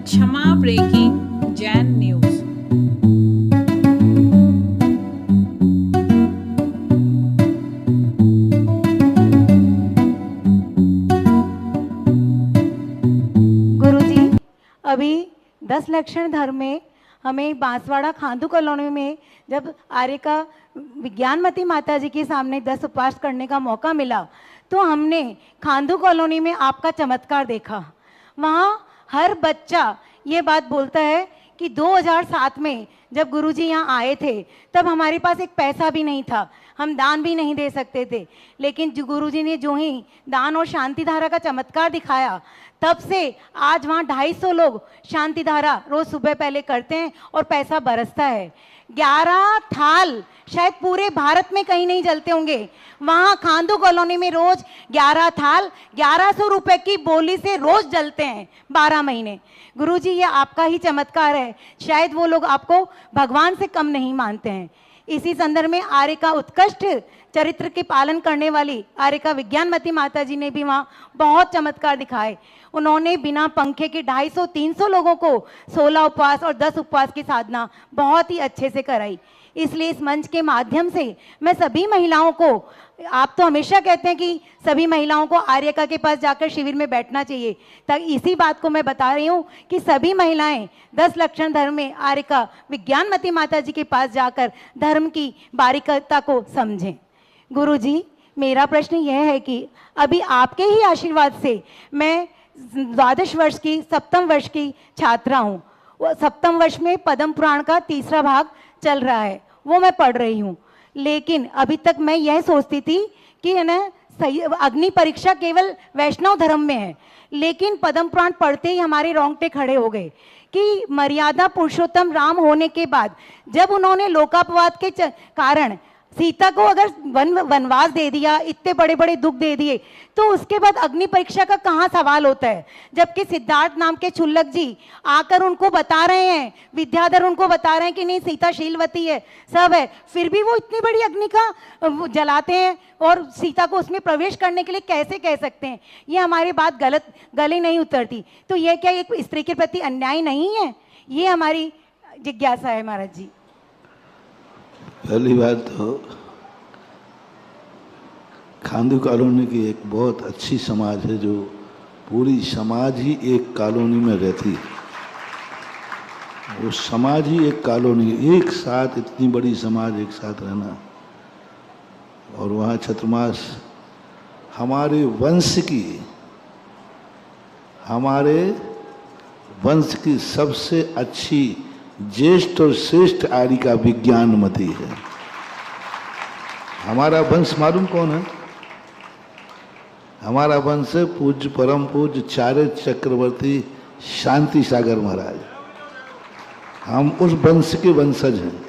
क्षमा breaking Jain news. गुरुजी, अभी 10 लक्षण धर्म में हमें बांसवाड़ा खांदू कॉलोनी में जब आर्य का विज्ञानमती माता जी के सामने 10 उपवास करने का मौका मिला तो हमने खांदू कॉलोनी में आपका चमत्कार देखा। वहाँ हर बच्चा ये बात बोलता है कि 2007 में जब गुरुजी यहाँ आए थे तब हमारे पास एक पैसा भी नहीं था, हम दान भी नहीं दे सकते थे, लेकिन गुरुजी ने जो ही दान और शांति धारा का चमत्कार दिखाया तब से आज वहाँ 250 लोग शांति धारा रोज सुबह पहले करते हैं और पैसा बरसता है। 11 थाल शायद पूरे भारत में कहीं नहीं जलते होंगे, वहाँ खांदू कॉलोनी में रोज 11 थाल 1100 रुपए की बोली से रोज जलते हैं 12 महीने। गुरुजी, ये आपका ही चमत्कार है, शायद वो लोग आपको भगवान से कम नहीं मानते हैं। इसी संदर्भ में आर्य का उत्कृष्ट चरित्र के पालन करने वाली आर्य का विज्ञानमती माता जी ने भी वहाँ बहुत चमत्कार दिखाए। उन्होंने बिना पंखे के 250-300 लोगों को 16 उपवास और 10 उपवास की साधना बहुत ही अच्छे से कराई। इसलिए इस मंच के माध्यम से मैं सभी महिलाओं को, आप तो हमेशा कहते हैं कि सभी महिलाओं को आर्यका के पास जाकर शिविर में बैठना चाहिए, तब इसी बात को मैं बता रही हूँ कि सभी महिलाएं 10 लक्षण धर्म में आर्यका विज्ञानमती माता जी के पास जाकर धर्म की बारीकता को समझें। गुरुजी, मेरा प्रश्न यह है कि अभी आपके ही आशीर्वाद से मैं 12 वर्ष की 7th वर्ष की छात्रा हूँ। 7th वर्ष में पद्म पुराण का 3रा भाग चल रहा है, वो मैं पढ़ रही हूँ, लेकिन अभी तक मैं यह सोचती थी कि है ना अग्नि परीक्षा केवल वैष्णव धर्म में है, लेकिन पद्म पुराण पढ़ते ही हमारे रोंगटे खड़े हो गए कि मर्यादा पुरुषोत्तम राम होने के बाद जब उन्होंने लोकापवाद के कारण सीता को अगर वनवास दे दिया, इतने बड़े बड़े दुख दे दिए, तो उसके बाद अग्नि परीक्षा का कहाँ सवाल होता है। जबकि सिद्धार्थ नाम के क्षुल्लक जी आकर उनको बता रहे हैं, विद्याधर उनको बता रहे हैं कि नहीं सीता शीलवती है, सब है, फिर भी वो इतनी बड़ी अग्नि का जलाते हैं और सीता को उसमें प्रवेश करने के लिए कैसे कह सकते हैं। ये हमारी बात गले नहीं उतरती। तो ये क्या एक स्त्री के प्रति अन्याय नहीं है? ये हमारी जिज्ञासा है महाराज जी। पहली बात तो खांदू कॉलोनी की एक बहुत अच्छी समाज है, जो पूरी समाज ही एक कॉलोनी में रहती है। वो समाज ही एक कॉलोनी, एक साथ इतनी बड़ी समाज एक साथ रहना। और वहाँ चतुर्मास हमारे वंश की सबसे अच्छी ज्येष्ठ और श्रेष्ठ आर्य का विज्ञानमती है। हमारा वंश मालूम कौन है? हमारा वंश है पूज्य परम पूज्य चार्य चक्रवर्ती शांति सागर महाराज। हम उस वंश के वंशज हैं।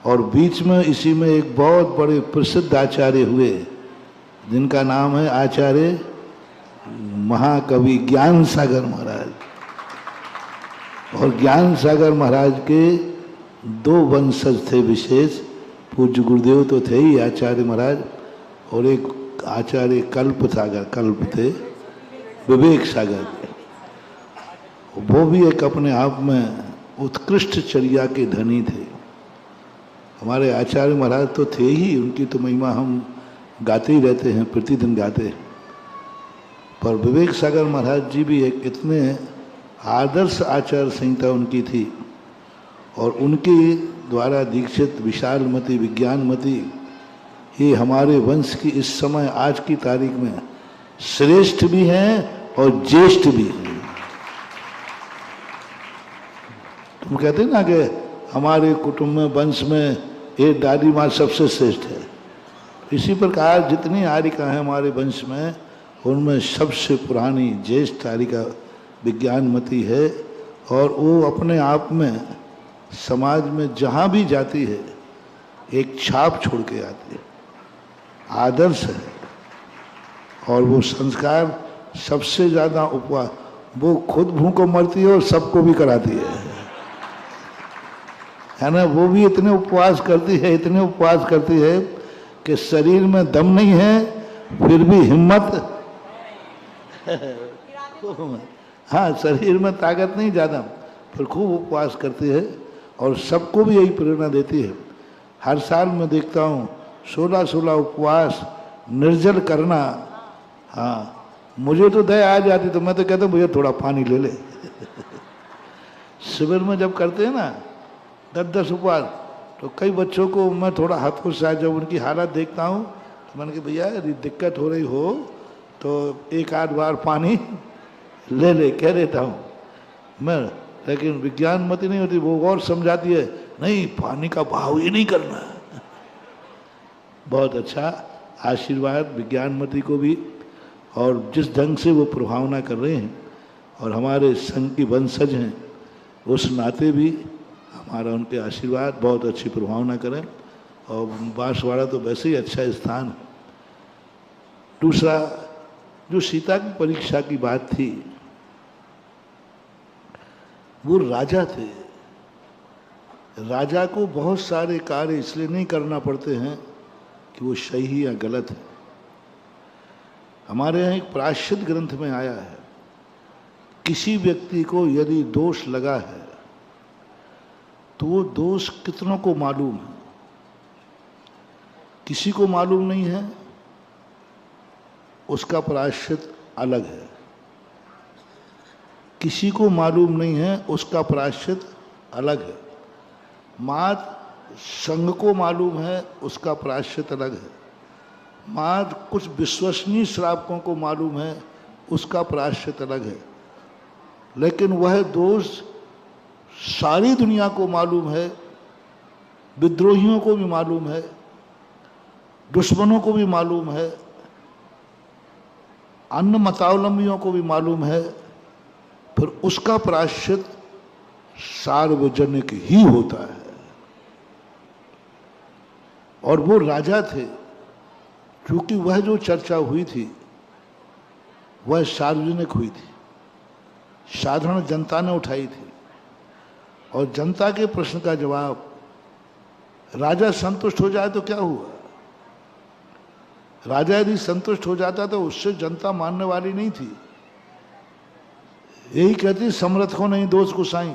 और बीच में इसी में एक बहुत बड़े प्रसिद्ध आचार्य हुए जिनका नाम है आचार्य महाकवि ज्ञान सागर महाराज। और ज्ञान सागर महाराज के 2 वंशज थे विशेष, पूज्य गुरुदेव तो थे ही आचार्य महाराज, और एक आचार्य कल्प थे विवेक सागर। वो भी एक अपने आप में उत्कृष्ट चर्या के धनी थे। हमारे आचार्य महाराज तो थे ही, उनकी तो महिमा हम गाते ही रहते हैं, प्रतिदिन गाते हैं। पर विवेक सागर महाराज जी भी एक इतने आदर्श आचार संहिता उनकी थी, और उनके द्वारा दीक्षित विशालमती विज्ञानमती ये हमारे वंश की इस समय आज की तारीख में श्रेष्ठ भी हैं और ज्येष्ठ भी हैं। तुम कहते ना कि हमारे कुटुंब में वंश में ये दादी माँ सबसे श्रेष्ठ है, इसी प्रकार जितनी आर्यिका है हमारे वंश में उनमें सबसे पुरानी ज्येष्ठ आर्यिका विज्ञानमती है। और वो अपने आप में समाज में जहाँ भी जाती है एक छाप छोड़ के आती है, आदर्श है। और वो संस्कार सबसे ज़्यादा उपवास, वो खुद भूखों मरती है और सबको भी कराती है ना। वो भी इतने उपवास करती है कि शरीर में दम नहीं है फिर भी हिम्मत हाँ, शरीर में ताकत नहीं ज़्यादा, फिर खूब उपवास करती है और सबको भी यही प्रेरणा देती है। हर साल मैं देखता हूँ 16-16 उपवास निर्जल करना। हाँ, मुझे तो दया आ जाती तो मैं तो कहता हूँ भैया थोड़ा पानी ले ले। शिविर में जब करते हैं ना 10-10 उपवास, तो कई बच्चों को मैं थोड़ा हाथों से जब उनकी हालत देखता हूँ तो मैंने कहा भैया यदि दिक्कत हो रही हो तो एक आध बार पानी ले ले कह देता हूँ मैं। लेकिन विज्ञानमती नहीं होती, वो और समझाती है नहीं पानी का भाव ही नहीं करना। बहुत अच्छा आशीर्वाद विज्ञानमती को भी, और जिस ढंग से वो प्रभावना कर रहे हैं और हमारे संघ की वंशज हैं उस नाते भी हमारा उनके आशीर्वाद, बहुत अच्छी प्रभावना करें। और बांसवाड़ा तो वैसे ही अच्छा स्थान है। दूसरा, जो सीता की परीक्षा की बात थी, वो राजा थे। राजा को बहुत सारे कार्य इसलिए नहीं करना पड़ते हैं कि वो सही या गलत है। हमारे यहाँ एक प्रायश्चित ग्रंथ में आया है, किसी व्यक्ति को यदि दोष लगा है तो वो दोष कितनों को मालूम है? किसी को मालूम नहीं है, उसका प्रायश्चित अलग है। किसी को मालूम नहीं है, उसका प्रायश्चित अलग है। मात्र संघ को मालूम है, उसका प्रायश्चित अलग है। मात्र कुछ विश्वसनीय श्रावकों को मालूम है, उसका प्रायश्चित अलग है। लेकिन वह दोष सारी दुनिया को मालूम है, विद्रोहियों को भी मालूम है, दुश्मनों को भी मालूम है, अन्य मतावलंबियों को भी मालूम है, फिर उसका प्रायश्चित सार्वजनिक ही होता है। और वो राजा थे, क्योंकि वह जो चर्चा हुई थी वह सार्वजनिक हुई थी, साधारण जनता ने उठाई थी, और जनता के प्रश्न का जवाब राजा संतुष्ट हो जाए तो क्या हुआ? राजा यदि संतुष्ट हो जाता तो उससे जनता मानने वाली नहीं थी। यही कहती समर्थ को नहीं दोष गुसाई।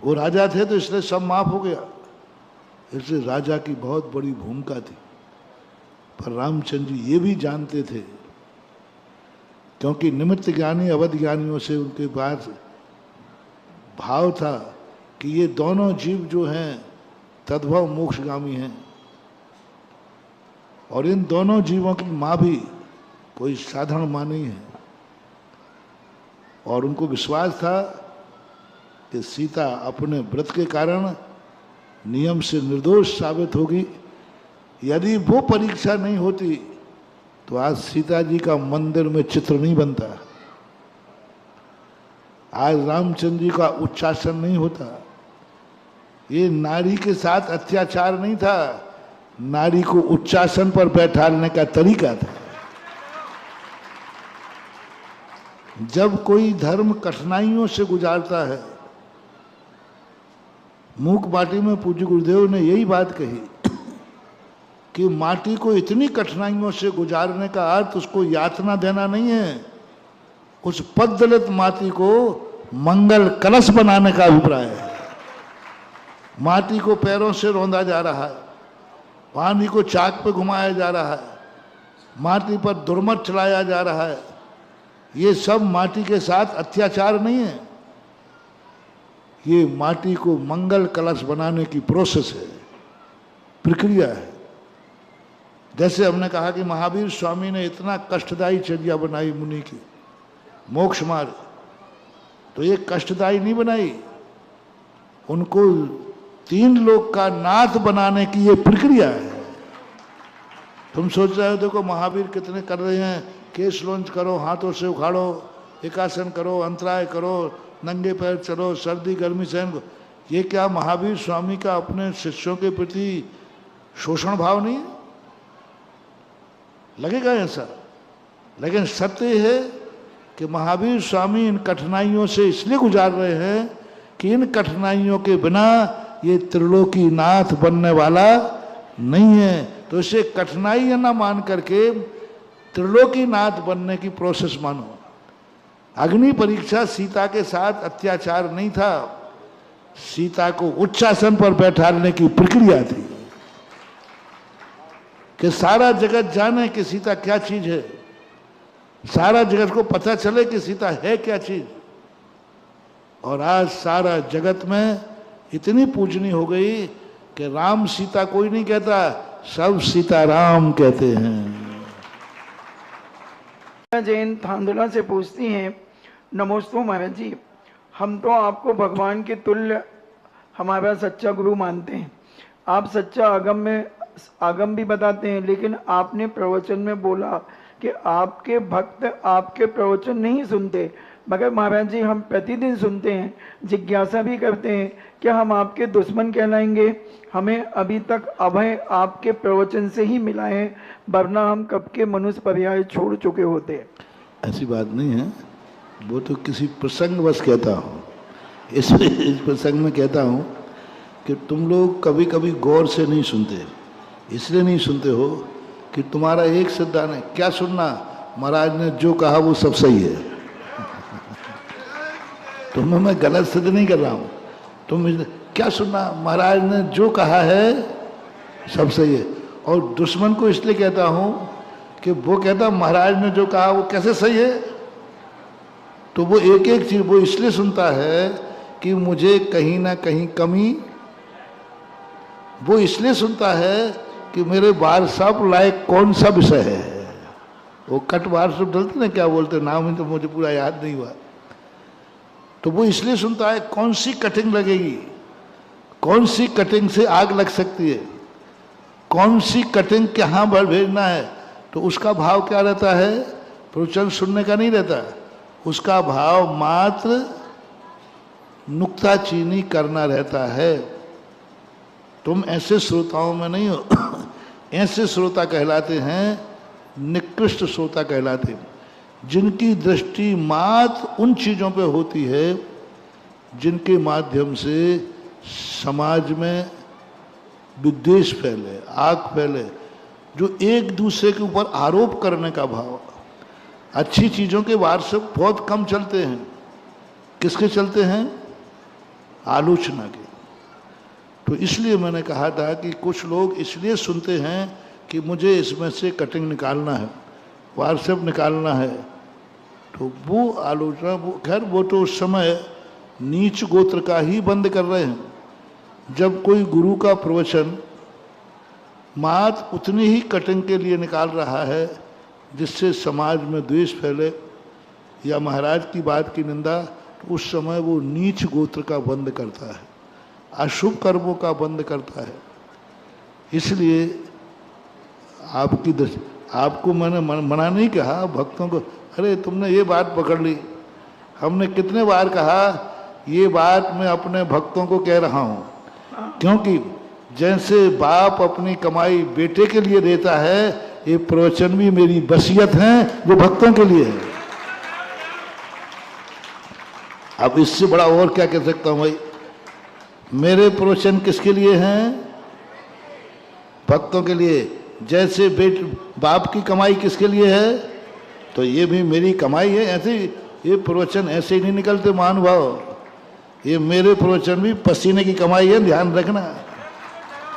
वो राजा थे तो इसलिए सब माफ हो गया। इसलिए राजा की बहुत बड़ी भूमिका थी। पर रामचंद्र जी ये भी जानते थे, क्योंकि निमित्त ज्ञानी अवध ज्ञानियों से उनके पास भाव था कि ये दोनों जीव जो हैं तद्भव मोक्षगामी हैं, और इन दोनों जीवों की माँ भी कोई साधारण माँ नहीं है। और उनको विश्वास था कि सीता अपने व्रत के कारण नियम से निर्दोष साबित होगी। यदि वो परीक्षा नहीं होती तो आज सीता जी का मंदिर में चित्र नहीं बनता, आज रामचंद्र जी का उच्चासन नहीं होता। ये नारी के साथ अत्याचार नहीं था, नारी को उच्चासन पर बैठाने का तरीका था। जब कोई धर्म कठिनाइयों से गुजारता है, मूक माटी में पूज्य गुरुदेव ने यही बात कही कि माटी को इतनी कठिनाइयों से गुजारने का अर्थ उसको यातना देना नहीं है, उस पद्दलित माटी को मंगल कलश बनाने का अभिप्राय है। माटी को पैरों से रौंदा जा रहा है, पानी को चाक पे घुमाया जा रहा है, माटी पर दुर्मत चलाया जा रहा है। ये सब माटी के साथ अत्याचार नहीं है, ये माटी को मंगल कलश बनाने की प्रोसेस है, प्रक्रिया है। जैसे हमने कहा कि महावीर स्वामी ने इतना कष्टदायी चर्या बनाई मुनि की, मोक्ष मार्ग, तो ये कष्टदायी नहीं बनाई, उनको 3 लोक का नाथ बनाने की ये प्रक्रिया है। तुम सोच रहे हो देखो महावीर कितने कर रहे हैं, केस लॉन्च करो, हाथों से उखाड़ो, एकासन करो, अंतराय करो, नंगे पैर चलो, सर्दी गर्मी सहन करो। ये क्या महावीर स्वामी का अपने शिष्यों के प्रति शोषण भाव नहीं है? लगेगा ऐसा, लेकिन सत्य है कि महावीर स्वामी इन कठिनाइयों से इसलिए गुजार रहे हैं कि इन कठिनाइयों के बिना ये त्रिलोकी नाथ बनने वाला नहीं है। तो इसे कठिनाई न मान करके त्रिलोकी नाथ बनने की प्रोसेस मानो। अग्नि परीक्षा सीता के साथ अत्याचार नहीं था, सीता को उच्चासन पर बैठाने की प्रक्रिया थी कि सारा जगत जाने कि सीता क्या चीज है, सारा जगत को पता चले कि सीता है क्या चीज। और आज सारा जगत में इतनी पूजनी हो गई कि राम सीता कोई नहीं कहता, सब सीताराम कहते हैं। जैन थांदुला से पूछती हैं, नमोस्तु महाराज जी, हम तो आपको भगवान के तुल्य हमारा सच्चा गुरु मानते हैं। आप सच्चा आगम भी बताते हैं, लेकिन आपने प्रवचन में बोला कि आपके भक्त आपके प्रवचन नहीं सुनते, मगर महाराज जी हम प्रतिदिन सुनते हैं, जिज्ञासा भी करते हैं, क्या हम आपके दुश्मन कहलाएंगे? हमें अभी तक अभय आपके प्रवचन से ही मिला है, वरना हम कब के मनुष्य पर्याय छोड़ चुके होते। ऐसी बात नहीं है, वो तो किसी प्रसंग बस कहता हूँ। इस प्रसंग में कहता हूँ कि तुम लोग कभी कभी गौर से नहीं सुनते। इसलिए नहीं सुनते हो कि तुम्हारा एक सिद्धांत है, क्या सुनना, महाराज ने जो कहा वो सब सही है। तुम्हें मैं गलत सिद्ध नहीं कर रहा हूँ, तुम क्या सुनना, महाराज ने जो कहा है सब सही है। और दुश्मन को इसलिए कहता हूँ कि वो कहता महाराज ने जो कहा वो कैसे सही है, तो वो एक एक चीज वो इसलिए सुनता है कि मुझे कहीं ना कहीं कमी, वो इसलिए सुनता है कि मेरे वार्षाप लायक कौन सा विषय है। वो कट वार्षाप डलते ना, क्या बोलते नाम ही तो मुझे पूरा याद नहीं हुआ, तो वो इसलिए सुनता है कौन सी कटिंग लगेगी, कौन सी कटिंग से आग लग सकती है, कौन सी कटिंग कहाँ पर भेजना है। तो उसका भाव क्या रहता है, प्रवचन सुनने का नहीं रहता, उसका भाव मात्र नुक्ताचीनी करना रहता है। तुम ऐसे श्रोताओं में नहीं हो। ऐसे श्रोता कहलाते हैं, निकृष्ट श्रोता कहलाते हैं, जिनकी दृष्टि मात्र उन चीज़ों पे होती है जिनके माध्यम से समाज में विद्वेष फैले, आग फैले, जो एक दूसरे के ऊपर आरोप करने का भाव। अच्छी चीज़ों के वार्षिक बहुत कम चलते हैं, किसके चलते हैं, आलोचना के। तो इसलिए मैंने कहा था कि कुछ लोग इसलिए सुनते हैं कि मुझे इसमें से कटिंग निकालना है, वार्षिक निकालना है, तो वो आलोचना, वो खैर वो तो उस समय नीच गोत्र का ही बंद कर रहे हैं। जब कोई गुरु का प्रवचन मात्र उतनी ही कटिंग के लिए निकाल रहा है जिससे समाज में द्वेष फैले या महाराज की बात की निंदा, तो उस समय वो नीच गोत्र का बंद करता है, अशुभ कर्मों का बंद करता है। इसलिए आपको मैंने मना नहीं कहा, भक्तों को, अरे तुमने ये बात पकड़ ली, हमने कितने बार कहा ये बात मैं अपने भक्तों को कह रहा हूँ, क्योंकि जैसे बाप अपनी कमाई बेटे के लिए देता है, ये प्रवचन भी मेरी वसीयत है जो भक्तों के लिए है। अब इससे बड़ा और क्या कह सकता हूँ भाई। मेरे प्रवचन किसके लिए हैं, भक्तों के लिए। जैसे बाप की कमाई किसके लिए है, तो ये भी मेरी कमाई है। ऐसे ये प्रवचन ऐसे ही नहीं निकलते महानुभाव, ये मेरे प्रवचन भी पसीने की कमाई है, ध्यान रखना।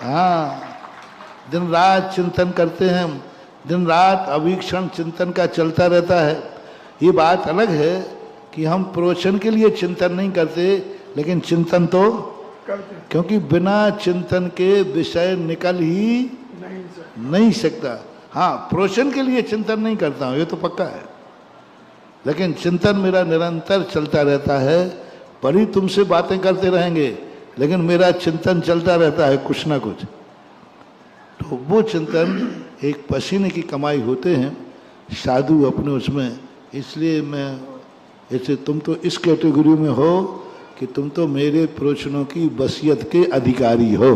हाँ, दिन रात चिंतन करते हैं, दिन रात अवीक्षण चिंतन का चलता रहता है। ये बात अलग है कि हम प्रवचन के लिए चिंतन नहीं करते, लेकिन चिंतन तो करते, क्योंकि बिना चिंतन के विषय निकल ही नहीं सकता। हाँ, प्रवचन के लिए चिंतन नहीं करता हूँ, ये तो पक्का है, लेकिन चिंतन मेरा निरंतर चलता रहता है। बड़ी तुमसे बातें करते रहेंगे, लेकिन मेरा चिंतन चलता रहता है कुछ ना कुछ। तो वो चिंतन एक पसीने की कमाई होते हैं साधु अपने उसमें। इसलिए मैं ऐसे, तुम तो इस कैटेगरी में हो कि तुम तो मेरे प्रवचनों की वसीयत के अधिकारी हो।